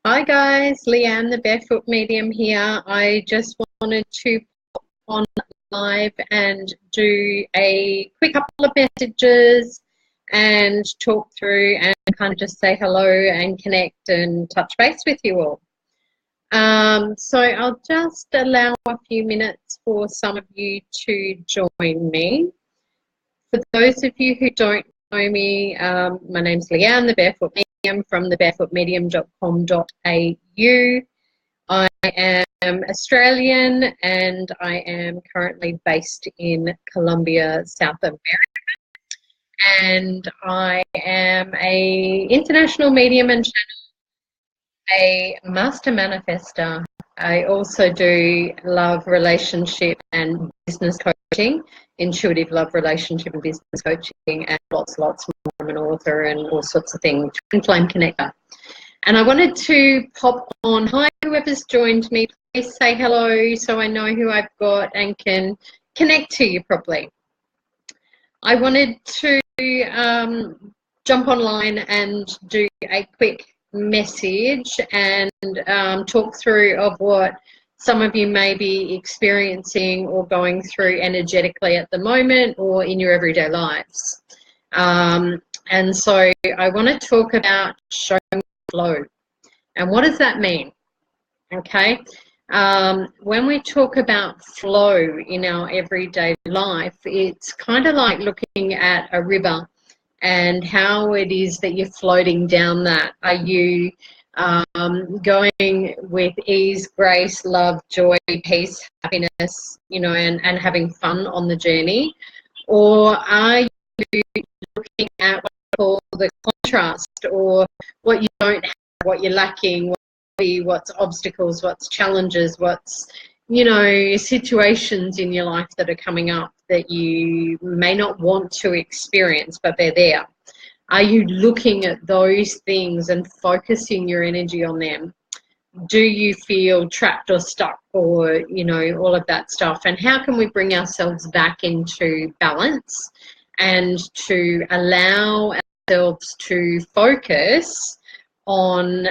Hi guys, Leanne the Barefoot Medium here. I just wanted to pop on live and do a quick couple of messages and talk through and kind of just say hello and connect and touch base with you all. So I'll just allow a few minutes for some of you to join me. For those of you who don't know me, my name's Leanne, the Barefoot Medium from the barefootmedium.com.au. I am Australian and I am currently based in Colombia, South America. And I am an international medium and a master manifester. I also do love, relationship and business coaching, intuitive love, relationship and business coaching, and lots more. I'm an author and all sorts of things, twin flame connector. And I wanted to pop on, hi, whoever's joined me, please say hello so I know who I've got and can connect to you properly. I wanted to jump online and do a quick message and talk through of what some of you may be experiencing or going through energetically at the moment or in your everyday lives. And so I want to talk about show me flow. And what does that mean? Okay. When we talk about flow in our everyday life, it's kind of like looking at a river and how it is that you're floating down that. Are you going with ease, grace, love, joy, peace, happiness, you know, and having fun on the journey? Or are you looking at what I call the contrast, or what you don't have, what you're lacking, what's obstacles, what's challenges, what's, you know, situations in your life that are coming up that you may not want to experience, but they're there. Are you looking at those things and focusing your energy on them? Do you feel trapped or stuck, or, you know, all of that stuff? And how can we bring ourselves back into balance and to allow ourselves to focus on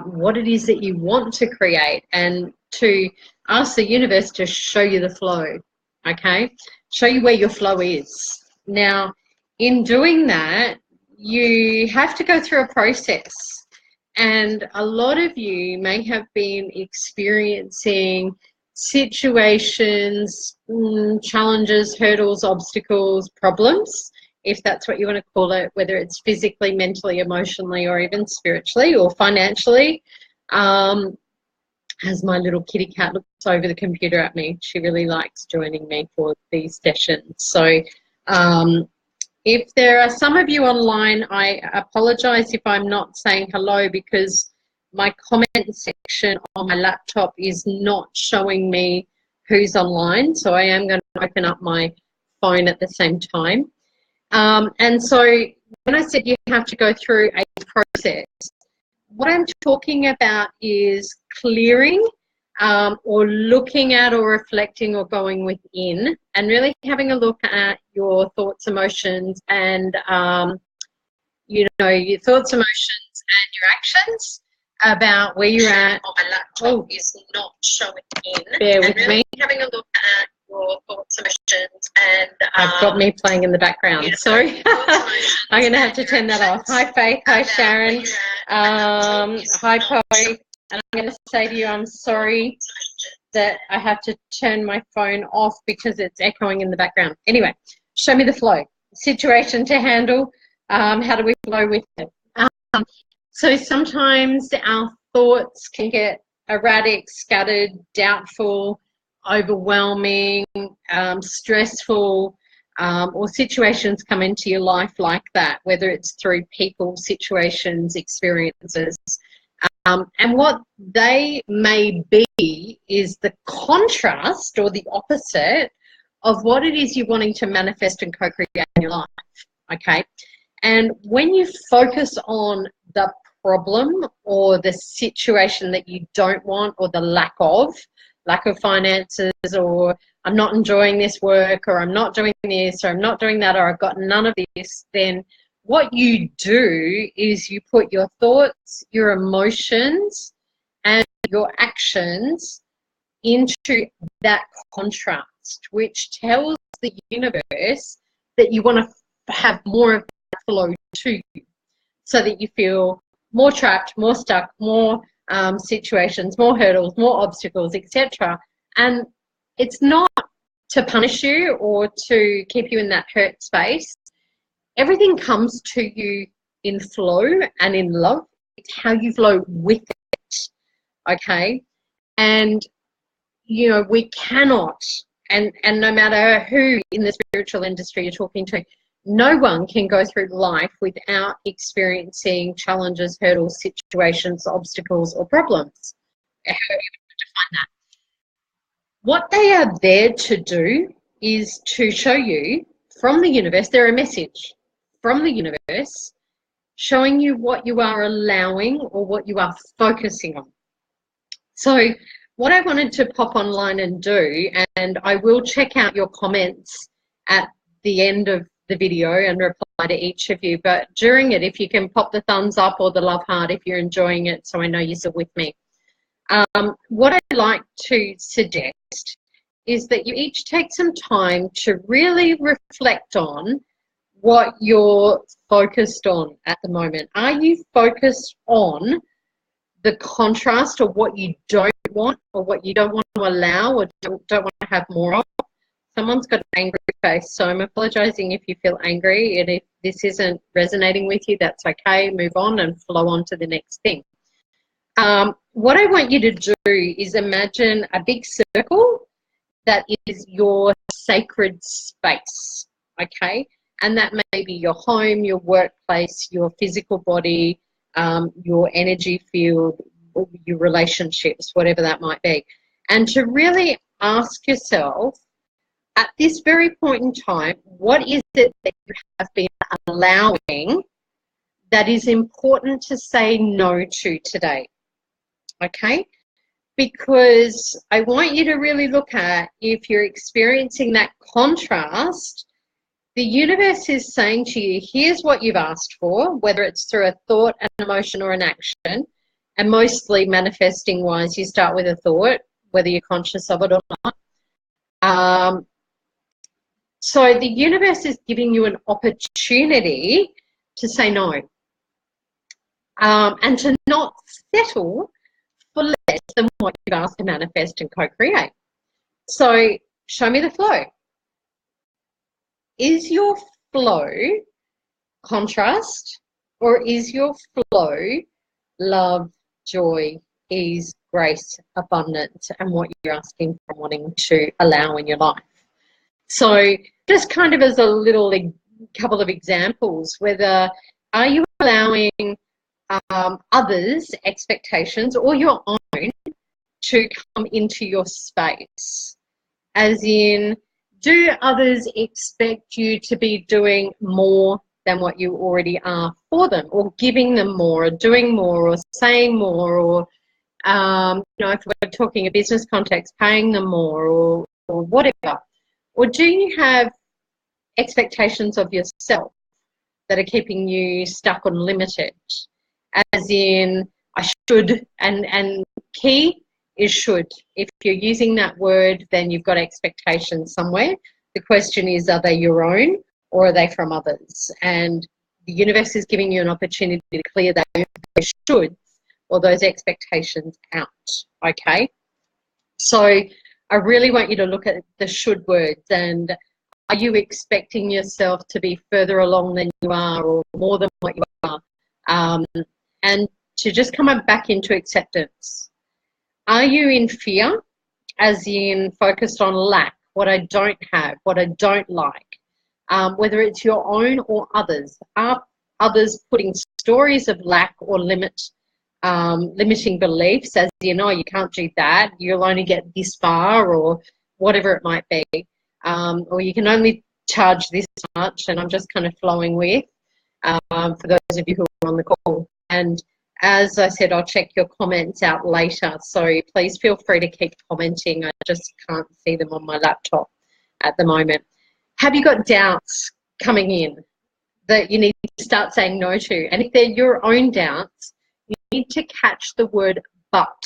what it is that you want to create, and to ask the universe to show you the flow, okay? Show you where your flow is. Now, in doing that, you have to go through a process. And a lot of you may have been experiencing situations, challenges, hurdles, obstacles, problems, if that's what you want to call it, whether it's physically, mentally, emotionally, or even spiritually or financially. As my little kitty cat looks over the computer at me, she really likes joining me for these sessions. So if there are some of you online, I apologize if I'm not saying hello, because my comment section on my laptop is not showing me who's online. So I am going to open up my phone at the same time. And so when I said you have to go through a process, what I'm talking about is clearing or looking at or reflecting or going within and really having a look at your thoughts, emotions, and, you know, your thoughts, emotions, and your actions about where you're at. Oh, my laptop is not showing in. Bear with me. Having a look at your thoughts, emotions, and I've got me playing in the background. Sorry, I'm going to have to turn that off. Hi Faith, hi Sharon, hi Chloe, and I'm going to say to you, I'm sorry that I have to turn my phone off because it's echoing in the background. Anyway, show me the flow. Situation to handle. How do we flow with it? So sometimes our thoughts can get erratic, scattered, doubtful, overwhelming, stressful, or situations come into your life like that, whether it's through people, situations, experiences. And what they may be is the contrast or the opposite of what it is you're wanting to manifest and co-create in your life, okay? And when you focus on the problem or the situation that you don't want, or the lack of finances, or I'm not enjoying this work, or I'm not doing this, or I'm not doing that, or I've got none of this, then what you do is you put your thoughts, your emotions, and your actions into that contrast, which tells the universe that you want to have more of that flow to you, so that you feel more trapped, more stuck, more situations, more hurdles, more obstacles, etc. And it's not to punish you or to keep you in that hurt space. Everything comes to you in flow and in love. It's how you flow with it, okay? And, you know, we cannot, and no matter who in the spiritual industry you're talking to, no one can go through life without experiencing challenges, hurdles, situations, obstacles, or problems. However you define that. What they are there to do is to show you from the universe, they're a message from the universe showing you what you are allowing or what you are focusing on. So what I wanted to pop online and do, and I will check out your comments at the end of the video and reply to each of you, but during it, if you can pop the thumbs up or the love heart if you're enjoying it, so I know you're still with me. What I'd like to suggest is that you each take some time to really reflect on what you're focused on at the moment. Are you focused on the contrast of what you don't want or what you don't want to allow or don't want to have more of? Someone's got an angry face, so I'm apologizing if you feel angry, and if this isn't resonating with you, that's okay. Move on and flow on to the next thing. What I want you to do is imagine a big circle that is your sacred space, okay? And that may be your home, your workplace, your physical body, your energy field, your relationships, whatever that might be. And to really ask yourself, at this very point in time, what is it that you have been allowing that is important to say no to today? Okay? Because I want you to really look at, if you're experiencing that contrast, the universe is saying to you, here's what you've asked for, whether it's through a thought, an emotion, or an action. And mostly manifesting wise, you start with a thought, whether you're conscious of it or not. So the universe is giving you an opportunity to say no, and to not settle for less than what you've asked to manifest and co-create. So show me the flow. Is your flow contrast, or is your flow love, joy, ease, grace, abundance, and what you're asking for, wanting to allow in your life? So just kind of as a little couple of examples, whether are you allowing others' expectations or your own to come into your space? As in, do others expect you to be doing more than what you already are for them, or giving them more, or doing more, or saying more, or you know, if we're talking a business context, paying them more, or whatever? Or do you have expectations of yourself that are keeping you stuck or limited? As in, I should, and key is should. If you're using that word, then you've got expectations somewhere. The question is, are they your own or are they from others? And the universe is giving you an opportunity to clear those shoulds or those expectations out, okay? So I really want you to look at the should words, and are you expecting yourself to be further along than you are, or more than what you are? And to just come back into acceptance. Are you in fear, as in focused on lack, what I don't have, what I don't like? Whether it's your own or others. Are others putting stories of lack or limiting beliefs, as you know, you can't do that, you'll only get this far, or whatever it might be, or you can only charge this much, and I'm just kind of flowing with, for those of you who are on the call. And as I said, I'll check your comments out later, so please feel free to keep commenting. I just can't see them on my laptop at the moment. Have you got doubts coming in that you need to start saying no to? And if they're your own doubts, you need to catch the word but,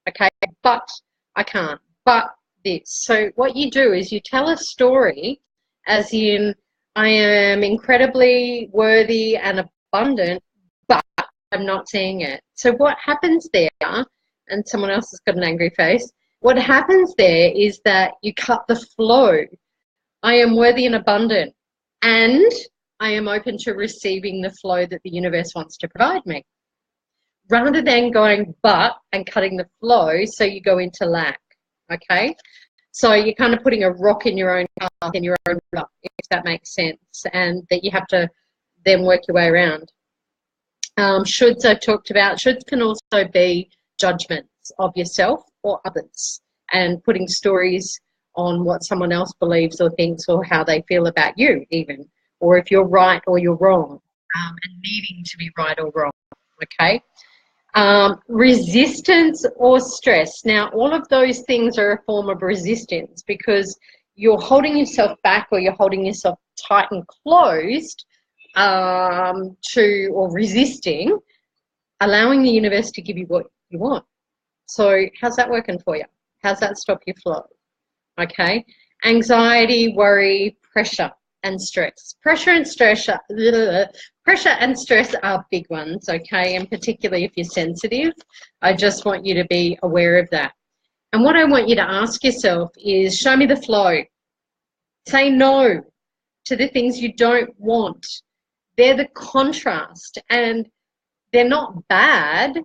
okay, but I can't, but this. So what you do is you tell a story as in, I am incredibly worthy and abundant, but I'm not seeing it. So what happens there, and someone else has got an angry face, what happens there is that you cut the flow. I am worthy and abundant, and I am open to receiving the flow that the universe wants to provide me. Rather than going but and cutting the flow, so you go into lack, okay? So you're kind of putting a rock in your own path, in your own rut, if that makes sense, and that you have to then work your way around. Shoulds I've talked about. Shoulds can also be judgments of yourself or others, and putting stories on what someone else believes or thinks or how they feel about you even, or if you're right or you're wrong, and needing to be right or wrong, okay? Resistance or stress. Now, all of those things are a form of resistance because you're holding yourself back or you're holding yourself tight and closed or resisting, allowing the universe to give you what you want. So how's that working for you? How's that stop your flow? Okay. Anxiety, worry, pressure and stress. Pressure and stress are big ones, okay, and particularly if you're sensitive. I just want you to be aware of that. And what I want you to ask yourself is, show me the flow. Say no to the things you don't want. They're the contrast, and they're not bad.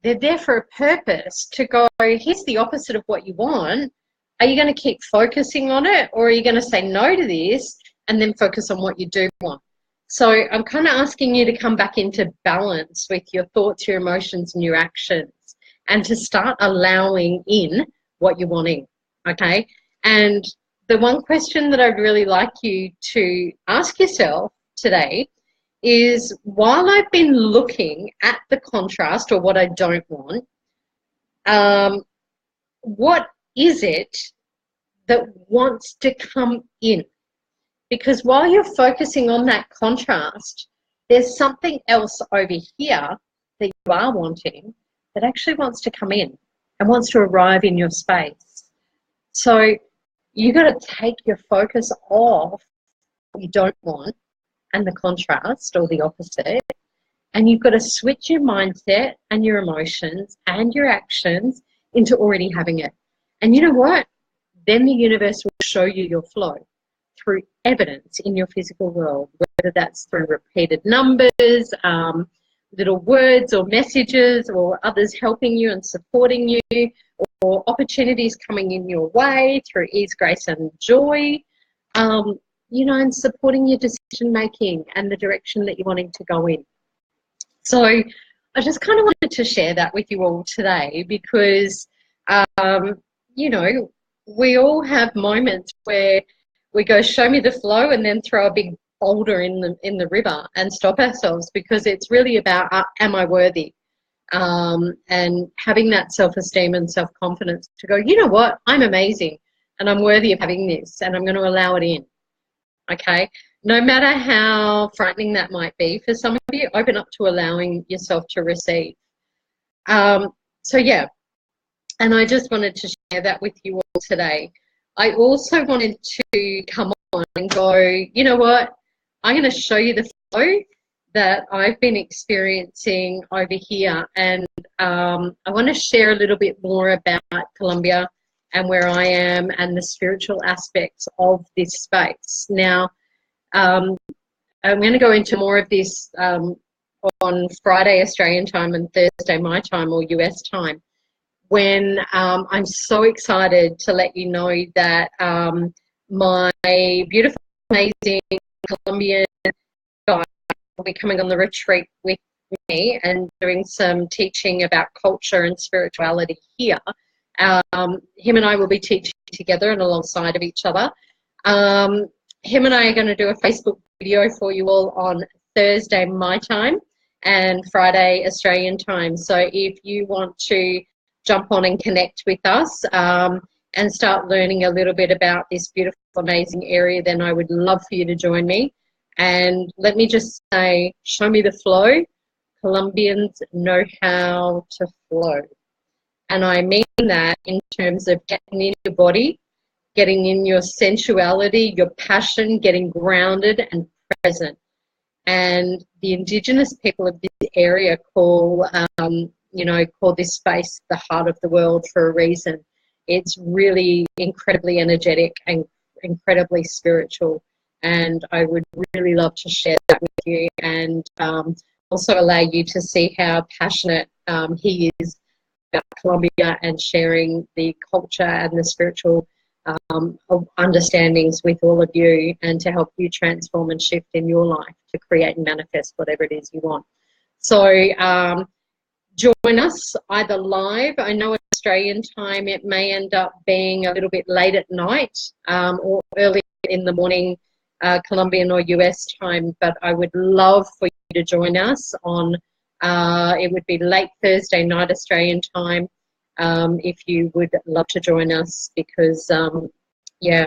They're there for a purpose, to go, here's the opposite of what you want. Are you going to keep focusing on it, or are you going to say no to this and then focus on what you do want? So I'm kind of asking you to come back into balance with your thoughts, your emotions, and your actions, and to start allowing in what you're wanting, okay? And the one question that I'd really like you to ask yourself today is, while I've been looking at the contrast or what I don't want, what is it that wants to come in? Because while you're focusing on that contrast, there's something else over here that you are wanting that actually wants to come in and wants to arrive in your space. So you've got to take your focus off what you don't want and the contrast or the opposite, and you've got to switch your mindset and your emotions and your actions into already having it. And you know what? Then the universe will show you your flow through evidence in your physical world, whether that's through repeated numbers, little words or messages, or others helping you and supporting you, or opportunities coming in your way through ease, grace and joy, you know, and supporting your decision making and the direction that you're wanting to go in. So I just kind of wanted to share that with you all today because, you know, we all have moments where we go, show me the flow, and then throw a big boulder in the river and stop ourselves, because it's really about, am I worthy? And having that self-esteem and self-confidence to go, you know what, I'm amazing and I'm worthy of having this, and I'm going to allow it in. Okay, no matter how frightening that might be for some of you, open up to allowing yourself to receive. So yeah, and I just wanted to share that with you all today. I also wanted to come on and go, you know what, I'm going to show you the flow that I've been experiencing over here, and I want to share a little bit more about Colombia and where I am and the spiritual aspects of this space. Now, I'm going to go into more of this on Friday Australian time and Thursday my time, or US time, when I'm so excited to let you know that my beautiful, amazing Colombian guy will be coming on the retreat with me and doing some teaching about culture and spirituality here. Him and I will be teaching together and alongside of each other. Him and I are going to do a Facebook video for you all on Thursday my time and Friday Australian time. So if you want to jump on and connect with us and start learning a little bit about this beautiful, amazing area, then I would love for you to join me. And let me just say, show me the flow. Colombians know how to flow. And I mean that in terms of getting in your body, getting in your sensuality, your passion, getting grounded and present. And the Indigenous people of this area call, call this space the heart of the world for a reason. It's really incredibly energetic and incredibly spiritual. And I would really love to share that with you, and also allow you to see how passionate he is about Colombia and sharing the culture and the spiritual understandings with all of you, and to help you transform and shift in your life to create and manifest whatever it is you want. So join us either live. I know in Australian time it may end up being a little bit late at night or early in the morning, Colombian or US time, but I would love for you to join us on, it would be late Thursday night Australian time, if you would love to join us, because yeah,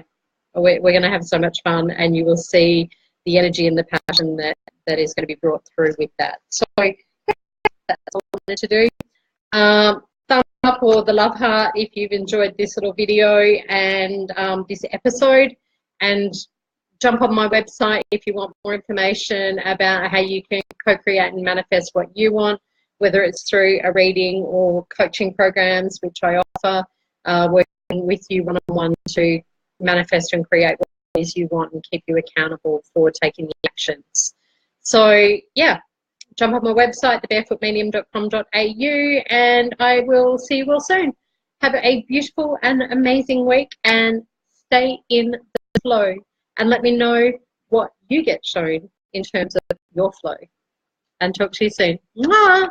we're going to have so much fun, and you will see the energy and the passion that is going to be brought through with that. So that's all I wanted to do. Thumb up or the love heart if you've enjoyed this little video and this episode, and jump on my website if you want more information about how you can co-create and manifest what you want, whether it's through a reading or coaching programs, which I offer, working with you one-on-one to manifest and create what it is you want and keep you accountable for taking the actions. So yeah, jump on my website, thebarefootmedium.com.au, and I will see you all soon. Have a beautiful and amazing week, and stay in the flow, and let me know what you get shown in terms of your flow. And talk to you soon. Mwah!